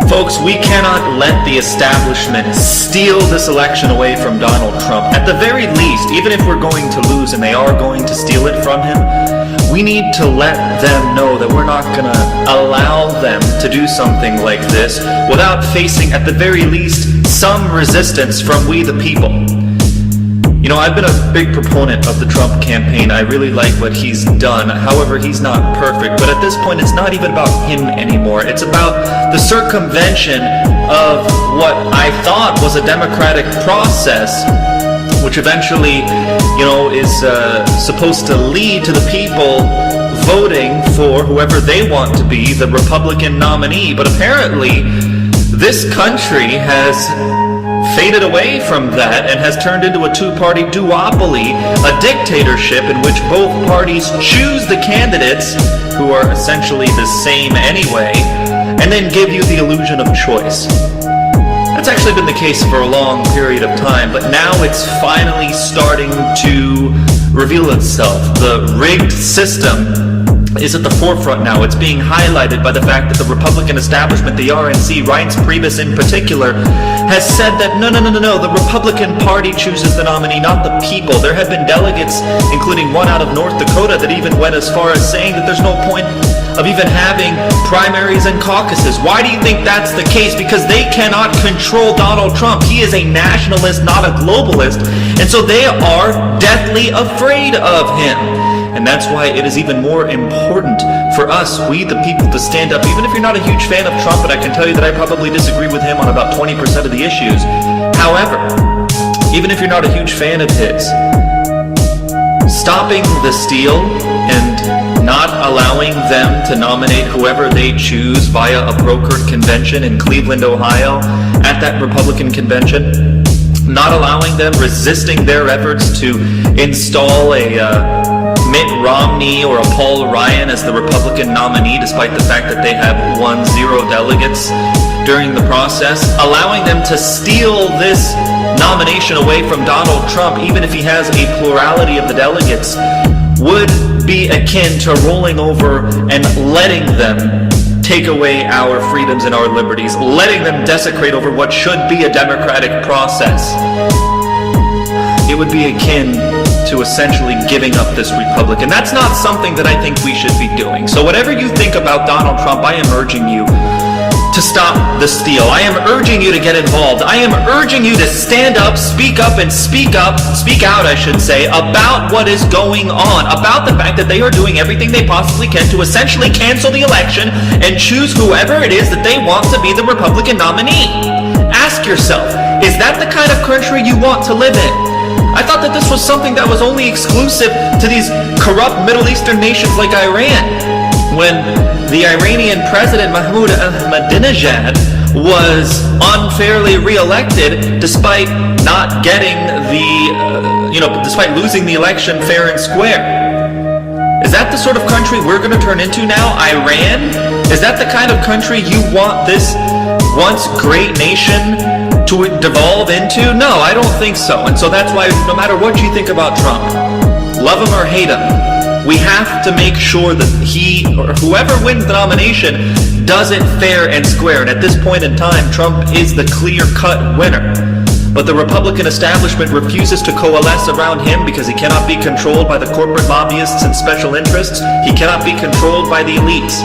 Folks, we cannot let the establishment steal this election away from Donald Trump. At the very least, even if we're going to lose and they are going to steal it from him, we need to let them know that we're not going to allow them to do something like this without facing, at the very least, some resistance from we the people. You know, I've been a big proponent of the Trump campaign. I really like what he's done. However, he's not perfect. But at this point, it's not even about him anymore. It's about the circumvention of what I thought was a democratic process, which eventually, is supposed to lead to the people voting for whoever they want to be the Republican nominee. But apparently, this country has faded away from that and has turned into a two-party duopoly, a dictatorship in which both parties choose the candidates, who are essentially the same anyway, and then give you the illusion of choice. That's actually been the case for a long period of time, but now it's finally starting to reveal itself. The rigged system is at the forefront now. It's being highlighted by the fact that the Republican establishment, the RNC, Reince Priebus in particular, has said that no, the Republican Party chooses the nominee, not the people. There have been delegates, including one out of North Dakota, that even went as far as saying that there's no point of even having primaries and caucuses. Why do you think that's the case? Because they cannot control Donald Trump. He is a nationalist, not a globalist, and so they are deathly afraid of him. And that's why it is even more important for us, we the people, to stand up. Even if you're not a huge fan of Trump, and I can tell you that I probably disagree with him on about 20% of the issues. However, even if you're not a huge fan of his, stopping the steal and not allowing them to nominate whoever they choose via a brokered convention in Cleveland, Ohio, at that Republican convention, not allowing them, resisting their efforts to install a Mitt Romney or a Paul Ryan as the Republican nominee, despite the fact that they have won 0 delegates during the process, allowing them to steal this nomination away from Donald Trump, even if he has a plurality of the delegates, would be akin to rolling over and letting them take away our freedoms and our liberties, letting them desecrate over what should be a democratic process. It would be akin to essentially giving up this republic. And that's not something that I think we should be doing. So whatever you think about Donald Trump, I am urging you to stop the steal. I am urging you to get involved. I am urging you to stand up, speak out, I should say, about what is going on, about the fact that they are doing everything they possibly can to essentially cancel the election and choose whoever it is that they want to be the Republican nominee. Ask yourself, is that the kind of country you want to live in? I thought that this was something that was only exclusive to these corrupt Middle Eastern nations like Iran. When the Iranian president Mahmoud Ahmadinejad was unfairly reelected despite not getting despite losing the election fair and square. Is that the sort of country we're going to turn into now? Iran? Is that the kind of country you want this once great nation to devolve into? No, I don't think so. And so that's why, no matter what you think about Trump, love him or hate him, we have to make sure that he or whoever wins the nomination does it fair and square. And at this point in time, Trump is the clear-cut winner. But the Republican establishment refuses to coalesce around him because he cannot be controlled by the corporate lobbyists and special interests. He cannot be controlled by the elites.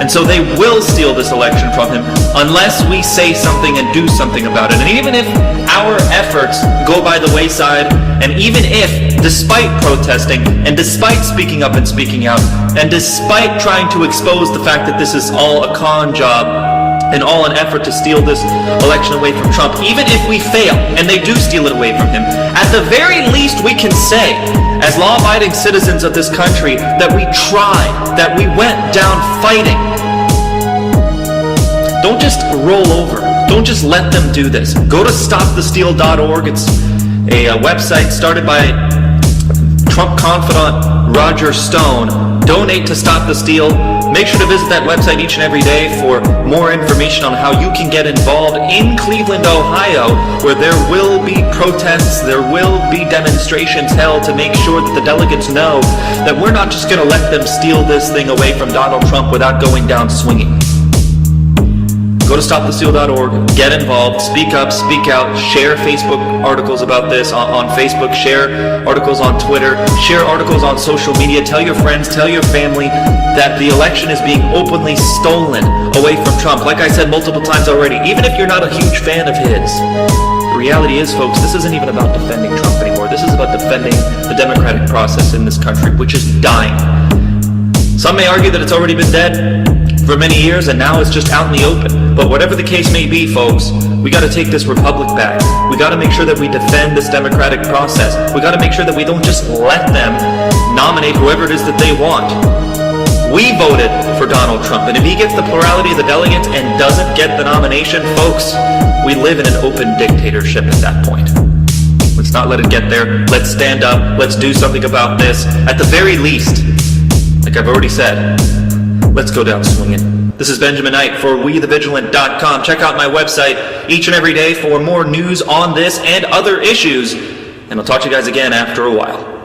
And so they will steal this election from him unless we say something and do something about it. And even if our efforts go by the wayside, and even if, despite protesting, and despite speaking up and speaking out, and despite trying to expose the fact that this is all a con job, and all an effort to steal this election away from Trump, even if we fail, and they do steal it away from him, at the very least we can say, as law-abiding citizens of this country, that we tried, that we went down fighting. Don't just roll over. Don't just let them do this. Go to stopthesteal.org. It's a website started by Trump confidant Roger Stone. Donate to Stop the Steal. Make sure to visit that website each and every day for more information on how you can get involved in Cleveland, Ohio, where there will be protests, there will be demonstrations held to make sure that the delegates know that we're not just going to let them steal this thing away from Donald Trump without going down swinging. Go to stopthesteal.org, get involved, speak up, speak out, share Facebook articles about this on Facebook, share articles on Twitter, share articles on social media, tell your friends, tell your family that the election is being openly stolen away from Trump. Like I said multiple times already, even if you're not a huge fan of his, the reality is, folks, this isn't even about defending Trump anymore. This is about defending the democratic process in this country, which is dying. Some may argue that it's already been dead for many years and now it's just out in the open. But whatever the case may be, folks, we got to take this republic back. We got to make sure that we defend this democratic process. We got to make sure that we don't just let them nominate whoever it is that they want. We voted for Donald Trump, and if he gets the plurality of the delegates and doesn't get the nomination, folks, we live in an open dictatorship at that point. Let's not let it get there. Let's stand up. Let's do something about this. At the very least, like I've already said, let's go down swinging. This is Benjamin Knight for WeTheVigilant.com. Check out my website each and every day for more news on this and other issues. And I'll talk to you guys again after a while.